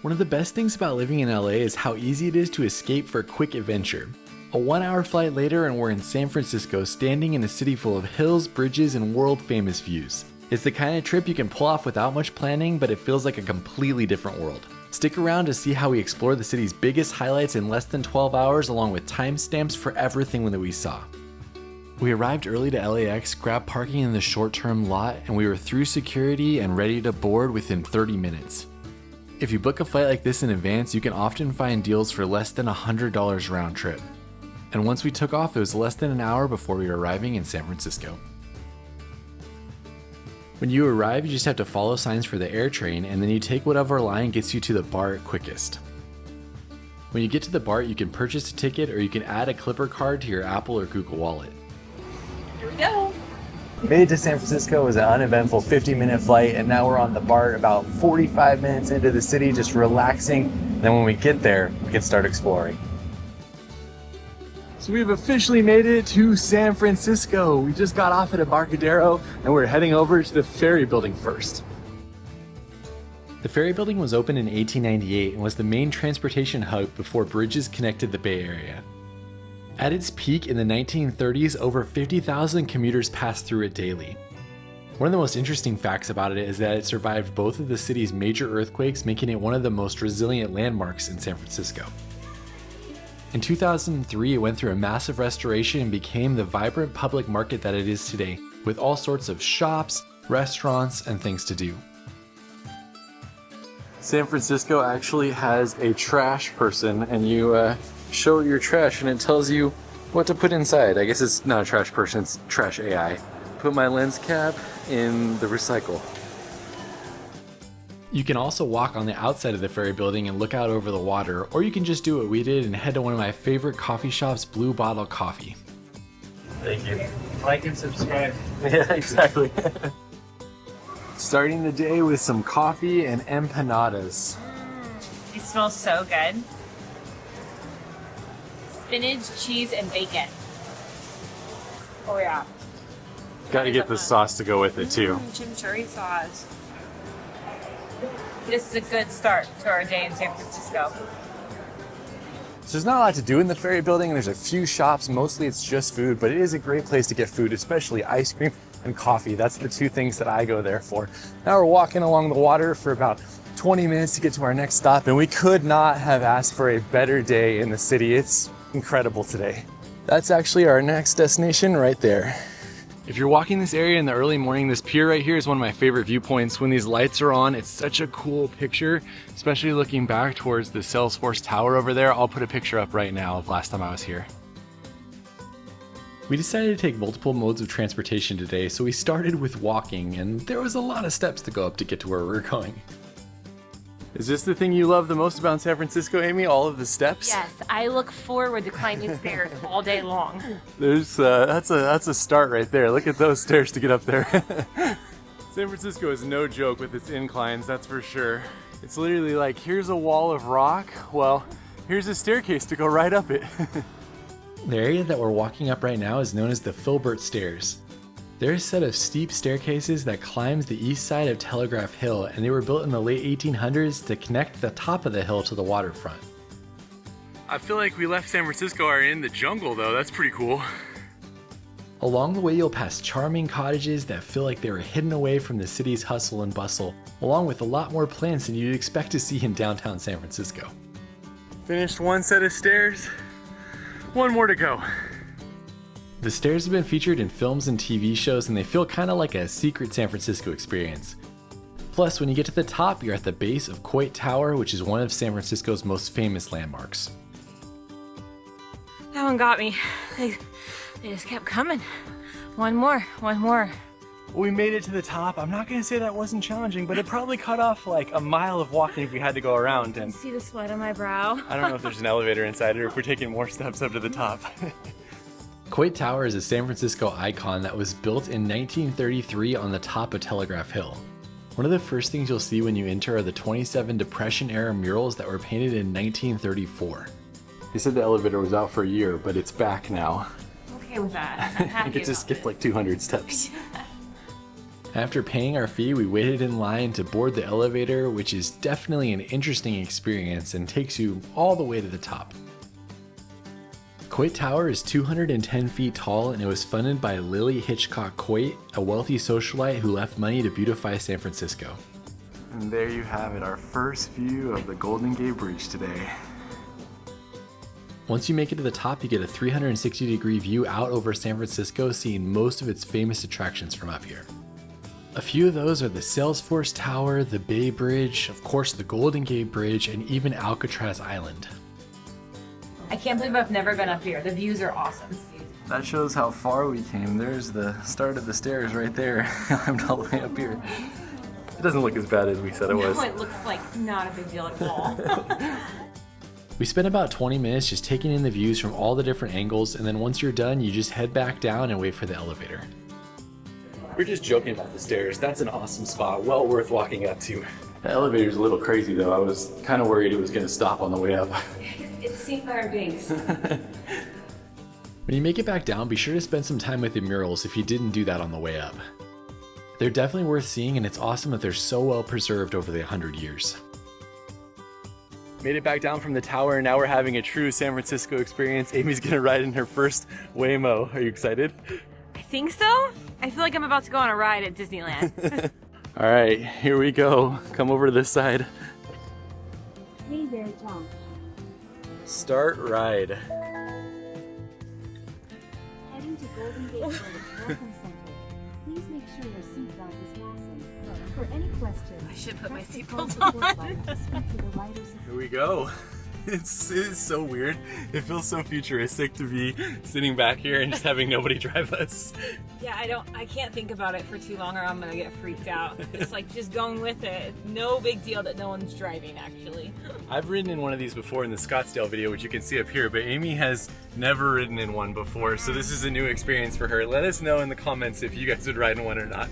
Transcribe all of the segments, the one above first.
One of the best things about living in LA is how easy it is to escape for a quick adventure. A 1-hour flight later and we're in San Francisco, standing in a city full of hills, bridges, and world-famous views. It's the kind of trip you can pull off without much planning, but it feels like a completely different world. Stick around to see how we explore the city's biggest highlights in less than 12 hours, along with timestamps for everything that we saw. We arrived early to LAX, grabbed parking in the short-term lot, and we were through security and ready to board within 30 minutes. If you book a flight like this in advance, you can often find deals for less than $100 round trip. And once we took off, it was less than an hour before we were arriving in San Francisco. When you arrive, you just have to follow signs for the air train, and then you take whatever line gets you to the BART quickest. When you get to the BART, you can purchase a ticket or you can add a Clipper card to your Apple or Google Wallet. Here we go. Made it to San Francisco. It was an uneventful 50-minute flight, and now we're on the BART about 45 minutes into the city, just relaxing. Then when we get there, we can start exploring. So we've officially made it to San Francisco. We just got off at Embarcadero, and we're heading over to the Ferry Building first. The Ferry Building was opened in 1898 and was the main transportation hub before bridges connected the Bay Area. At its peak in the 1930s, over 50,000 commuters passed through it daily. One of the most interesting facts about it is that it survived both of the city's major earthquakes, making it one of the most resilient landmarks in San Francisco. In 2003, it went through a massive restoration and became the vibrant public market that it is today, with all sorts of shops, restaurants, and things to do. San Francisco actually has a trash person, and you show your trash and it tells you what to put inside. I guess it's not a trash person, it's trash AI. Put my lens cap in the recycle. You can also walk on the outside of the Ferry Building and look out over the water, or you can just do what we did and head to one of my favorite coffee shops, Blue Bottle Coffee. Thank you. Like and subscribe. Yeah, exactly. Starting the day with some coffee and empanadas. It smells so good. Spinach, cheese, and bacon. Oh yeah. Gotta get the sauce to go with it too. Chimichurri sauce. This is a good start to our day in San Francisco. So there's not a lot to do in the Ferry Building, and there's a few shops. Mostly it's just food, but it is a great place to get food, especially ice cream and coffee. That's the two things that I go there for. Now we're walking along the water for about 20 minutes to get to our next stop, and we could not have asked for a better day in the city. It's incredible today. That's actually our next destination right there. If you're walking this area in the early morning, this pier right here is one of my favorite viewpoints. When these lights are on, it's such a cool picture, especially looking back towards the Salesforce Tower over there. I'll put a picture up right now of last time I was here. We decided to take multiple modes of transportation today, so we started with walking, and there was a lot of steps to go up to get to where we were going. Is this the thing you love the most about San Francisco, Amy? All of the steps? Yes, I look forward to climbing stairs all day long. There's that's a start right there. Look at those stairs to get up there. San Francisco is no joke with its inclines, that's for sure. It's literally like, here's a wall of rock. Well, here's a staircase to go right up it. The area that we're walking up right now is known as the Filbert Stairs. They're a set of steep staircases that climbs the east side of Telegraph Hill, and they were built in the late 1800s to connect the top of the hill to the waterfront. I feel like we left San Francisco or in the jungle though, that's pretty cool. Along the way you'll pass charming cottages that feel like they were hidden away from the city's hustle and bustle, along with a lot more plants than you'd expect to see in downtown San Francisco. Finished one set of stairs, one more to go. The stairs have been featured in films and TV shows, and they feel kind of like a secret San Francisco experience. Plus, when you get to the top, you're at the base of Coit Tower, which is one of San Francisco's most famous landmarks. That one got me. They just kept coming. One more, one more. We made it to the top. I'm not going to say that wasn't challenging, but it probably cut off like a mile of walking if we had to go around. And See the sweat on my brow? I don't know if there's an elevator inside or if we're taking more steps up to the top. Coit Tower is a San Francisco icon that was built in 1933 on the top of Telegraph Hill. One of the first things you'll see when you enter are the 27 Depression-era murals that were painted in 1934. He said the elevator was out for a year, but it's back now. Okay with that. I'm happy You get to skip like 200 steps. After paying our fee, we waited in line to board the elevator, which is definitely an interesting experience and takes you all the way to the top. Coit Tower is 210 feet tall and it was funded by Lily Hitchcock Coit, a wealthy socialite who left money to beautify San Francisco. And there you have it, our first view of the Golden Gate Bridge today. Once you make it to the top, you get a 360-degree view out over San Francisco, seeing most of its famous attractions from up here. A few of those are the Salesforce Tower, the Bay Bridge, of course the Golden Gate Bridge, and even Alcatraz Island. I can't believe I've never been up here. The views are awesome. That shows how far we came. There's the start of the stairs right there. I'm all the way up here. It doesn't look as bad as we said it was. No, it looks like not a big deal at all. We spent about 20 minutes just taking in the views from all the different angles, and then once you're done, you just head back down and wait for the elevator. We're just joking about the stairs. That's an awesome spot, well worth walking up to. The elevator's a little crazy though. I was kind of worried it was gonna stop on the way up. It's seen better days. When you make it back down, be sure to spend some time with the murals if you didn't do that on the way up. They're definitely worth seeing, and it's awesome that they're so well preserved over the 100 years. Made it back down from the tower, and now we're having a true San Francisco experience. Amy's gonna ride in her first Waymo. Are you excited? I think so. I feel like I'm about to go on a ride at Disneyland. All right, here we go. Come over to this side. Hey there, Tom. Start ride. Heading to Golden Gate Village Welcome Center. Please make sure your seatbelt is fastened. For any questions, I should put my press the seatbelt front on. button to speak to the riders. Here we go. It is so weird. It feels so futuristic to be sitting back here and just having nobody drive us. Yeah, I can't think about it for too long or I'm gonna get freaked out. It's like just going with it. No big deal that no one's driving, actually. I've ridden in one of these before in the Scottsdale video, which you can see up here, but Amy has never ridden in one before, so this is a new experience for her. Let us know in the comments if you guys would ride in one or not.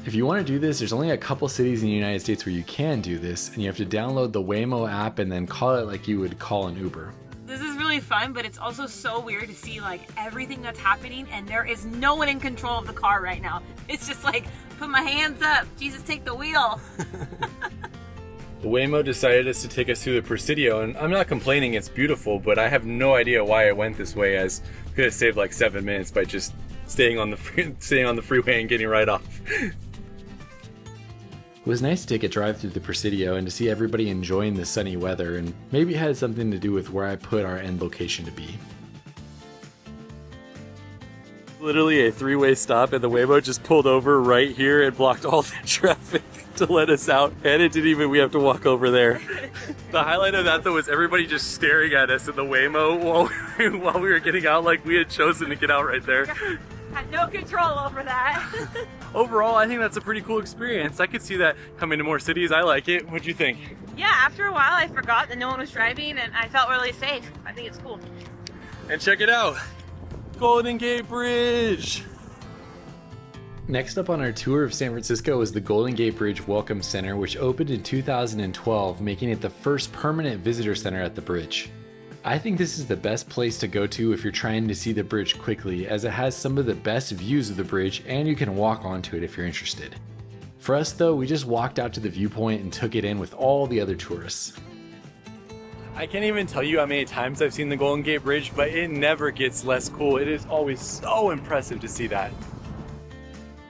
If you want to do this, there's only a couple cities in the United States where you can do this, and you have to download the Waymo app and then call it like you would call an Uber. This is really fun, but it's also so weird to see like everything that's happening and there is no one in control of the car right now. It's just like, put my hands up, Jesus, take the wheel. The Waymo decided to take us through the Presidio, and I'm not complaining, it's beautiful, but I have no idea why it went this way, as we could have saved like 7 minutes by just staying on the freeway and getting right off. It was nice to take a drive through the Presidio and to see everybody enjoying the sunny weather, and maybe it had something to do with where I put our end location to be. Literally a three-way stop, and the Waymo just pulled over right here and blocked all the traffic to let us out, and it didn't even, we have to walk over there. The highlight of that though was everybody just staring at us in the Waymo while we were getting out, like we had chosen to get out right there. Had no control over that. Overall, I think that's a pretty cool experience. I could see that coming to more cities. I like it. What'd you think? Yeah, after a while I forgot that no one was driving and I felt really safe. I think it's cool. And check it out, Golden Gate Bridge. Next up on our tour of San Francisco is the Golden Gate Bridge Welcome Center, which opened in 2012, making it the first permanent visitor center at the bridge. I think this is the best place to go to if you're trying to see the bridge quickly, as it has some of the best views of the bridge and you can walk onto it if you're interested. For us though, we just walked out to the viewpoint and took it in with all the other tourists. I can't even tell you how many times I've seen the Golden Gate Bridge, but it never gets less cool. It is always so impressive to see that.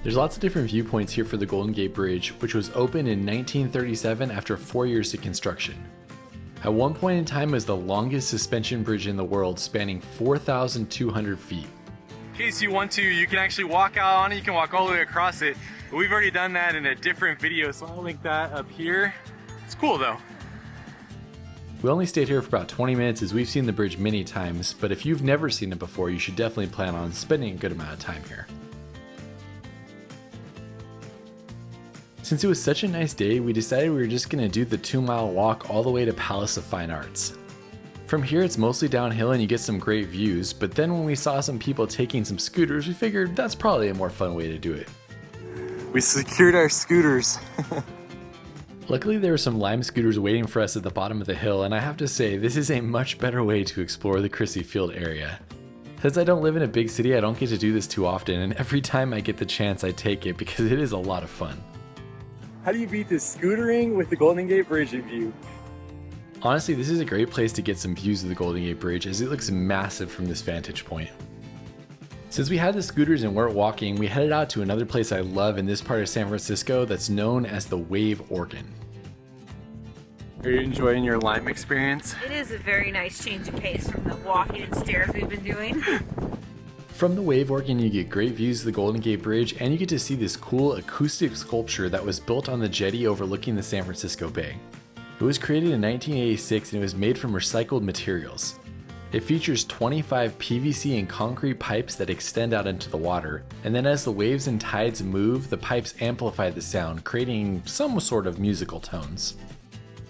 There's lots of different viewpoints here for the Golden Gate Bridge, which was opened in 1937 after 4 years of construction. At one point in time, it was the longest suspension bridge in the world, spanning 4,200 feet. In case you want to, you can actually walk out on it, you can walk all the way across it, but we've already done that in a different video, so I'll link that up here. It's cool though. We only stayed here for about 20 minutes as we've seen the bridge many times, but if you've never seen it before, you should definitely plan on spending a good amount of time here. Since it was such a nice day, we decided we were just going to do the 2-mile walk all the way to Palace of Fine Arts. From here it's mostly downhill and you get some great views, but then when we saw some people taking some scooters, we figured that's probably a more fun way to do it. We secured our scooters. Luckily there were some Lime scooters waiting for us at the bottom of the hill, and I have to say this is a much better way to explore the Crissy Field area. Since I don't live in a big city, I don't get to do this too often, and every time I get the chance, I take it because it is a lot of fun. How do you beat this scootering with the Golden Gate Bridge in view? Honestly, this is a great place to get some views of the Golden Gate Bridge as it looks massive from this vantage point. Since we had the scooters and weren't walking, we headed out to another place I love in this part of San Francisco that's known as the Wave Organ. Are you enjoying your Lime experience? It is a very nice change of pace from the walking and stairs we've been doing. From the Wave Organ, you get great views of the Golden Gate Bridge, and you get to see this cool acoustic sculpture that was built on the jetty overlooking the San Francisco Bay. It was created in 1986 and it was made from recycled materials. It features 25 PVC and concrete pipes that extend out into the water, and then as the waves and tides move, the pipes amplify the sound, creating some sort of musical tones.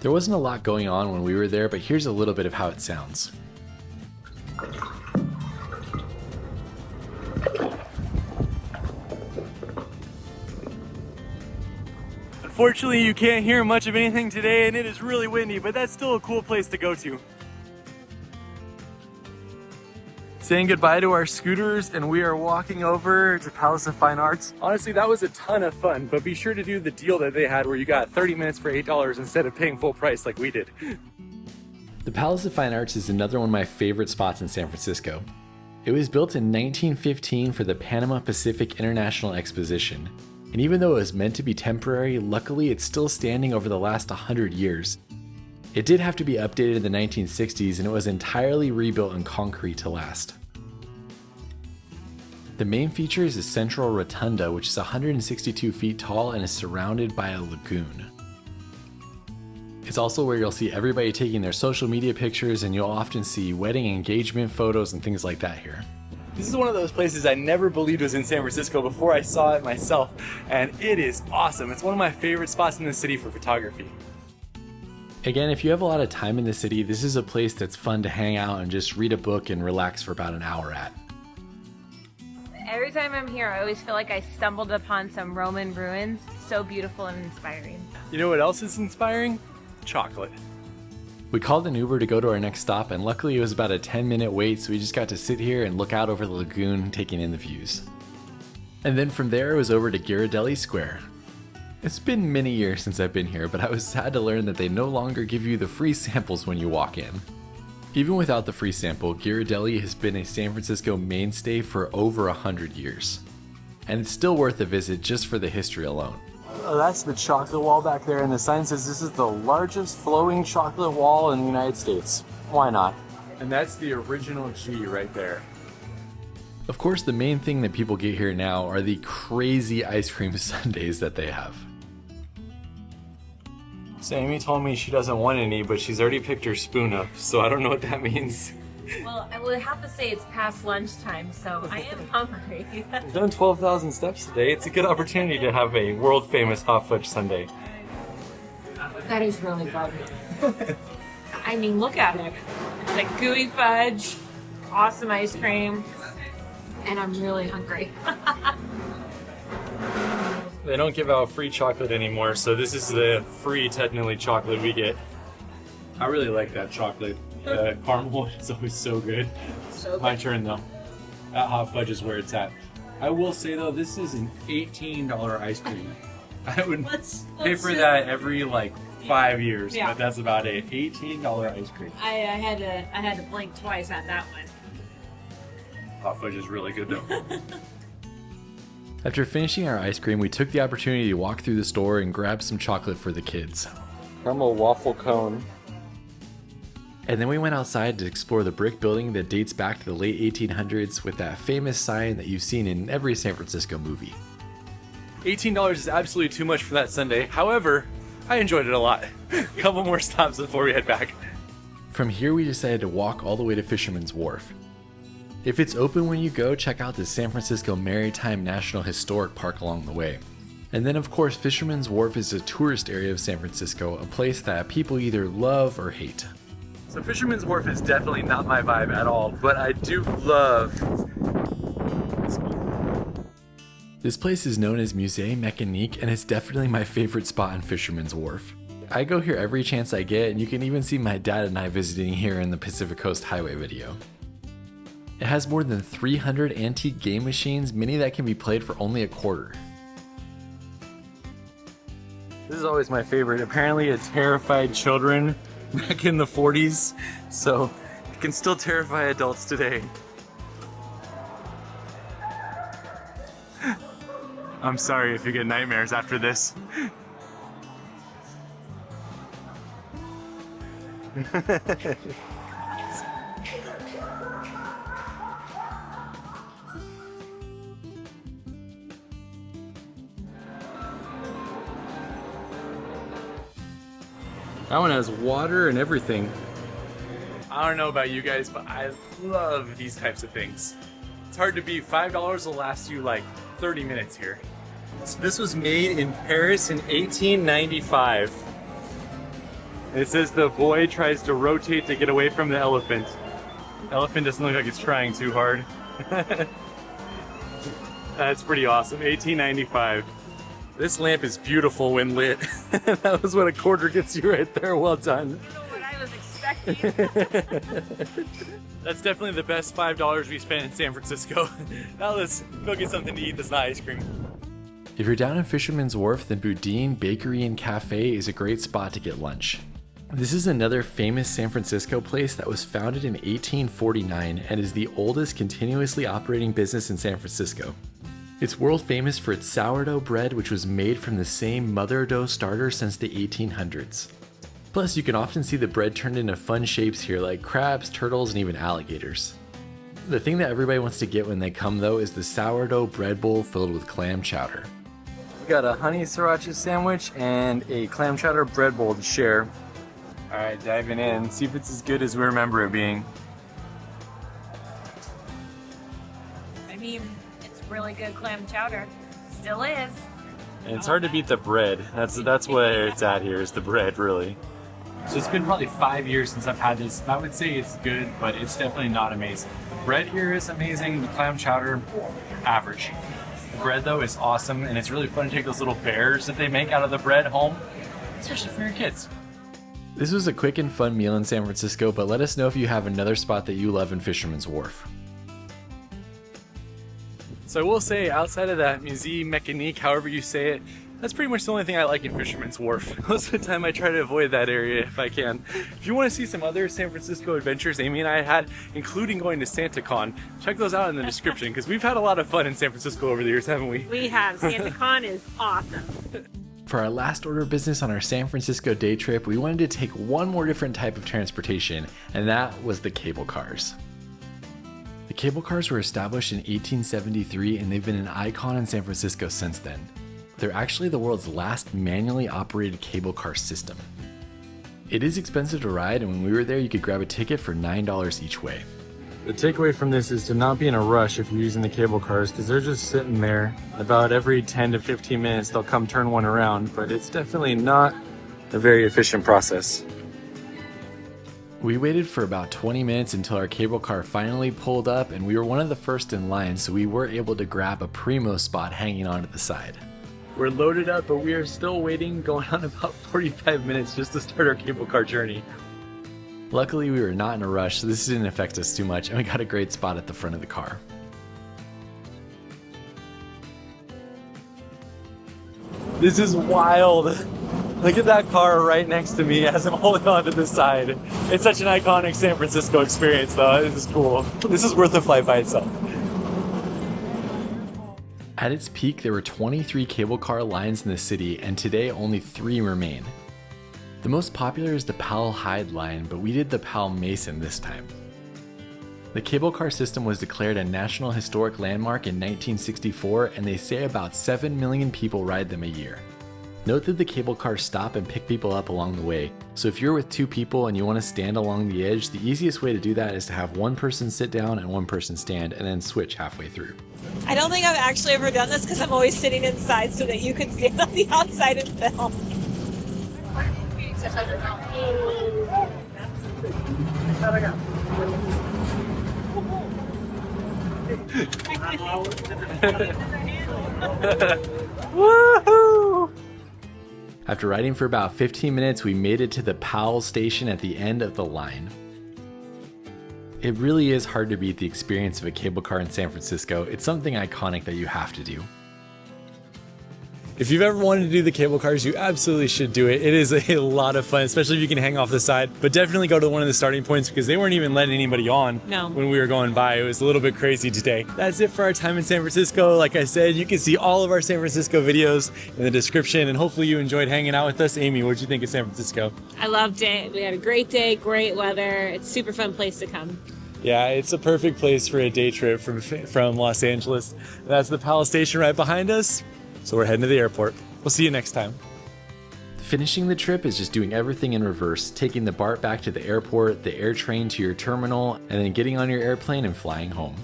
There wasn't a lot going on when we were there, but here's a little bit of how it sounds. Unfortunately, you can't hear much of anything today, and it is really windy, but that's still a cool place to go to. Saying goodbye to our scooters, and we are walking over to Palace of Fine Arts. Honestly, that was a ton of fun, but be sure to do the deal that they had where you got 30 minutes for $8 instead of paying full price like we did. The Palace of Fine Arts is another one of my favorite spots in San Francisco. It was built in 1915 for the Panama Pacific International Exposition, and even though it was meant to be temporary, luckily it's still standing over the last 100 years. It did have to be updated in the 1960s, and it was entirely rebuilt in concrete to last. The main feature is a central rotunda, which is 162 feet tall and is surrounded by a lagoon. It's also where you'll see everybody taking their social media pictures, and you'll often see wedding engagement photos and things like that here. This is one of those places I never believed was in San Francisco before I saw it myself, and it is awesome. It's one of my favorite spots in the city for photography. Again, if you have a lot of time in the city, this is a place that's fun to hang out and just read a book and relax for about an hour at. Every time I'm here, I always feel like I stumbled upon some Roman ruins. So beautiful and inspiring. You know what else is inspiring? Chocolate. We called an Uber to go to our next stop, and luckily it was about a 10-minute wait, so we just got to sit here and look out over the lagoon, taking in the views. And then from there it was over to Ghirardelli Square. It's been many years since I've been here, but I was sad to learn that they no longer give you the free samples when you walk in. Even without the free sample, Ghirardelli has been a San Francisco mainstay for over 100 years. And it's still worth a visit just for the history alone. Oh, that's the chocolate wall back there, and the sign says this is the largest flowing chocolate wall in the United States. Why not? And that's the original G right there. Of course, the main thing that people get here now are the crazy ice cream sundaes that they have. So Amy told me she doesn't want any, but she's already picked her spoon up, so I don't know what that means. Well, I would have to say it's past lunchtime, so I am hungry. I've done 12,000 steps today. It's a good opportunity to have a world-famous hot fudge sundae. That is really good. I mean, look at it. It's like gooey fudge, awesome ice cream, and I'm really hungry. They don't give out free chocolate anymore, so this is the free, technically, chocolate we get. I really like that chocolate. Caramel is always so good. My turn, though. That hot fudge is where it's at. I will say, though, this is an $18 ice cream. I would pay for that every, 5 years, but that's about it. $18 ice cream. I had to blink twice at that one. Hot fudge is really good, though. After finishing our ice cream, we took the opportunity to walk through the store and grab some chocolate for the kids. Caramel waffle cone. And then we went outside to explore the brick building that dates back to the late 1800s with that famous sign that you've seen in every San Francisco movie. $18 is absolutely too much for that sundae. However, I enjoyed it a lot. A couple more stops before we head back. From here, we decided to walk all the way to Fisherman's Wharf. If it's open when you go, check out the San Francisco Maritime National Historic Park along the way. And then, of course, Fisherman's Wharf is a tourist area of San Francisco, a place that people either love or hate. So Fisherman's Wharf is definitely not my vibe at all, but I do love this place is known as Musee Mecanique, and it's definitely my favorite spot in Fisherman's Wharf. I go here every chance I get, and you can even see my dad and I visiting here in the Pacific Coast Highway video. It has more than 300 antique game machines, many that can be played for only a quarter. This is always my favorite. Apparently it terrified children back in the 40s, so it can still terrify adults today. I'm sorry if you get nightmares after this. That one has water and everything. I don't know about you guys, but I love these types of things. It's hard to beat. $5 will last you like 30 minutes here. So this was made in Paris in 1895. It says the boy tries to rotate to get away from the elephant. The elephant doesn't look like it's trying too hard. That's pretty awesome. 1895. This lamp is beautiful when lit. That was what a quarter gets you right there. Well done. I don't know what I was expecting. That's definitely the best $5 we spent in San Francisco. Now let's go get something to eat that's not ice cream. If you're down in Fisherman's Wharf, then Boudin Bakery and Cafe is a great spot to get lunch. This is another famous San Francisco place that was founded in 1849 and is the oldest continuously operating business in San Francisco. It's world famous for its sourdough bread, which was made from the same mother dough starter since the 1800s. Plus, you can often see the bread turned into fun shapes here like crabs, turtles, and even alligators. The thing that everybody wants to get when they come though is the sourdough bread bowl filled with clam chowder. We got a honey sriracha sandwich and a clam chowder bread bowl to share. Alright, diving in, see if it's as good as we remember it being. I mean, it's really good clam chowder. Still is. And it's hard to beat the bread. That's where it's at here, is the bread, really. So it's been probably 5 years since I've had this. I would say it's good, but it's definitely not amazing. The bread here is amazing, the clam chowder, average. The bread though is awesome, and it's really fun to take those little bears that they make out of the bread home, especially for your kids. This was a quick and fun meal in San Francisco, but let us know if you have another spot that you love in Fisherman's Wharf. So I will say, outside of that Musee Mecanique, however you say it, that's pretty much the only thing I like in Fisherman's Wharf. Most of the time I try to avoid that area if I can. If you want to see some other San Francisco adventures Amy and I had, including going to SantaCon, check those out in the description, because we've had a lot of fun in San Francisco over the years, haven't we? We have. SantaCon is awesome. For our last order of business on our San Francisco day trip, we wanted to take one more different type of transportation, and that was the cable cars. The cable cars were established in 1873, and they've been an icon in San Francisco since then. They're actually the world's last manually operated cable car system. It is expensive to ride, and when we were there, you could grab a ticket for $9 each way. The takeaway from this is to not be in a rush if you're using the cable cars, because they're just sitting there. About every 10 to 15 minutes, they'll come turn one around, but it's definitely not a very efficient process. We waited for about 20 minutes until our cable car finally pulled up, and we were one of the first in line, so we were able to grab a primo spot hanging onto the side. We're loaded up, but we are still waiting, going on about 45 minutes just to start our cable car journey. Luckily, we were not in a rush, so this didn't affect us too much, and we got a great spot at the front of the car. This is wild. Look at that car right next to me as I'm holding on to the side. It's such an iconic San Francisco experience though. This is cool. This is worth the flight by itself. At its peak, there were 23 cable car lines in the city, and today only 3 remain. The most popular is the Powell Hyde line, but we did the Powell Mason this time. The cable car system was declared a National Historic Landmark in 1964, and they say about 7 million people ride them a year. Note that the cable cars stop and pick people up along the way, so if you're with 2 people and you want to stand along the edge, the easiest way to do that is to have one person sit down and one person stand, and then switch halfway through. I don't think I've actually ever done this because I'm always sitting inside so that you can stand on the outside and film. Woohoo! After riding for about 15 minutes, we made it to the Powell station at the end of the line. It really is hard to beat the experience of a cable car in San Francisco. It's something iconic that you have to do. If you've ever wanted to do the cable cars, you absolutely should do it. It is a lot of fun, especially if you can hang off the side. But definitely go to one of the starting points because they weren't even letting anybody on when we were going by. It was a little bit crazy today. That's it for our time in San Francisco. Like I said, you can see all of our San Francisco videos in the description, and hopefully you enjoyed hanging out with us. Amy, what did you think of San Francisco? I loved it. We had a great day, great weather. It's a super fun place to come. Yeah, it's a perfect place for a day trip from Los Angeles. That's the Palace Station right behind us. So we're heading to the airport. We'll see you next time. Finishing the trip is just doing everything in reverse, taking the BART back to the airport, the air train to your terminal, and then getting on your airplane and flying home.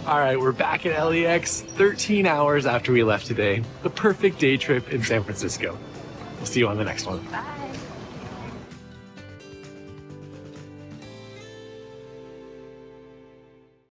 All right, we're back at LAX 13 hours after we left today. The perfect day trip in San Francisco. We'll see you on the next one. Bye.